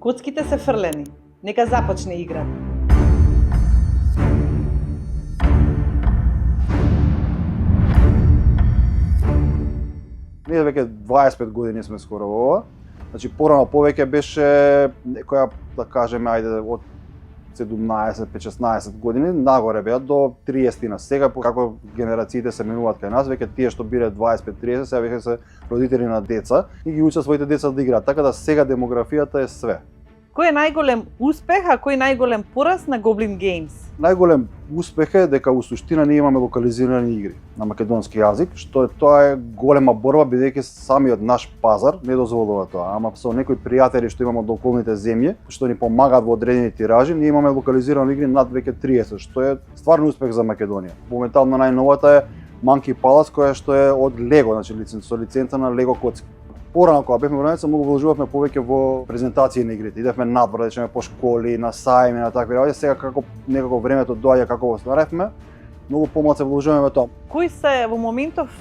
Коцките се фрлени. Нека започне играта. Ние веќе 25 години сме скоро во ова. Значи порано повеќе беше некоја, да кажеме, ајде од 17-16 години нагоре беа до 30-на. Сега како генерациите се менуваат кај нас, веќе тие што биле 25-30, сега веќе се родители на деца и ги учат своите деца да играат. Така да сега демографијата е све. Кој е најголем успех, а кој најголем пораз на Goblin Games? Најголем успех е дека у суштина ние имаме локализирани игри на македонски јазик, што тоа е голема борба бидејќи самиот наш пазар не дозволува тоа, ама со некои пријатели што имаме од околните земји, што ни помагаат во одредени тиражи, ние имаме локализирани игри над веќе 30, што е стварно успех за Македонија. Моментално најновата е Monkey Palace, која што е од Лего, значи со лиценца на Лего коцки. Порано кога бевме во граница, многу вложувавме повеќе во презентации на игрите. Идевме надвор, речеме по школи, на сајми, на такви работи. Сега како некако времето доаѓа како го стваревме, многу помалку се вложуваме во тоа. Кои се во моментов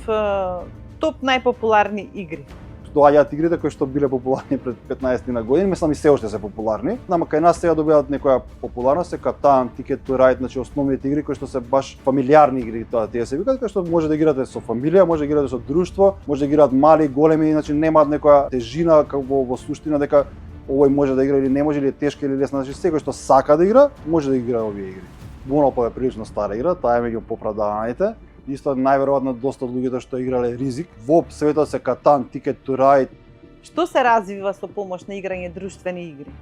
топ најпопуларни игри? Доаѓаат игрите кои што биле популарни пред 15 на години, мислам и се уште се популарни. Ама кај нас сега добиваат некоја популарност, е Катан, Ticket to Ride, значи основните игри кои што се баш фамилиарни игри, тоа тие се викаат, кои што може да играте со фамилија, може да играте со друштво, може да играат мали, големи, значи немаат некоја тежина како во суштина дека овој може да игра или не може, или е тешка или лесна, значи секој што сака да игра, може да игра овие игри. Monopoly е прилично стара игра, таа е меѓу поправданите. Исто најверојатно доста од луѓето што играле Ризик. Во светот се Катан, Ticket to Ride. Што се развива со помош на играње друштвени игри?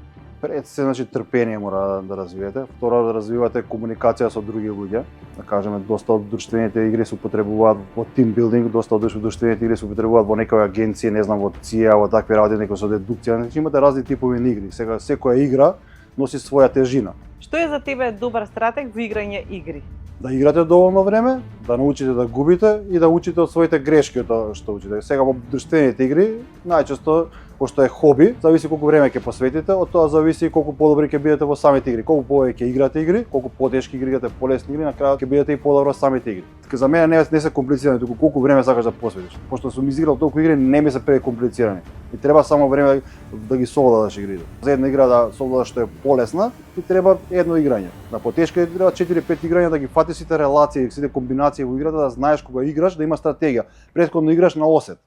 Пред се, значи, трпение мора да развиете. Второ, да развивате комуникација со други луѓе. Да кажеме, доста од друштвените игри се употребуваат во team building, доста од друштвените игри се употребуваат во некоја агенција, не знам, во ЦИА, во такви работи, некој со дедукција. Значи, имате разни типови на игри. Сега секоја игра носи своја тежина. Што е за тебе добар стратег во играње игри? Да играте доволно време, да научите да губите и да учите од своите грешки од тоа што учите. Сега во друштвените игри најчесто, пошто е хоби, зависи колку време ќе посветите, од тоа зависи колку подобри ќе бидете во самите игри. Колку повеќе играте игри, колку потешки игри играте, полесни игри, на крајот ќе бидете и подобро во самите игри. Така за мене не се комплицирани, туку колку време сакаш да посветиш. Пошто сум изиграл толку игри, не ми се прекомплицирани. И треба само време да ги совладаш игрите. За една игра да совладаш што е полесна, ти треба едно играње. На потешка игра 4-5 играња да ги фатиш сите релации, сите комбинации во играта, да знаеш кога играш, да има стратегија. Претходно играш на осет.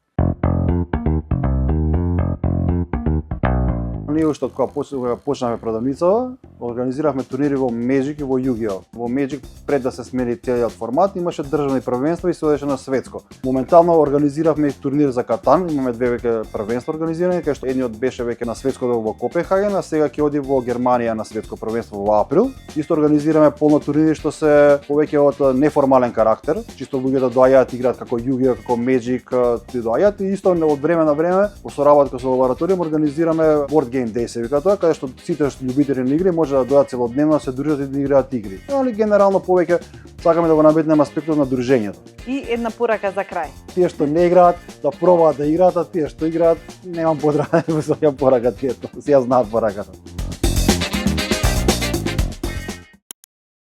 Ние уште од кога почнавме продавницава, организиравме турнири во Magic и во Yu-Gi-Oh. Во Magic пред да се смени целиот формат, имаше државни првенства и се одеше на светско. Моментално организиравме и турнир за Катан, имаме две веќе првенства организирани, кај што едниот беше веќе на светско во Копенхаген, а сега ќе оди во Германија на светско првенство во април. Исто организираме полно турнири што се повеќе од неформален карактер, чисто луѓето доаѓаат играат како Yu-Gi-Oh, како Magic, ти доаѓаат и исто од време на време во соработка со лабораториум организираме Board Game Day се вика тоа, каде што сите љубители на игри може да дојдат целодневно да се дружат и да играат игри. Али генерално повеќе сакаме да го наметнеме аспектот на дружењето. И една порака за крај. Тие што не играат, да пробаат да играат, а тие што играат, немам подразбирање со ја порака, тие тоа си ја знаат пораката.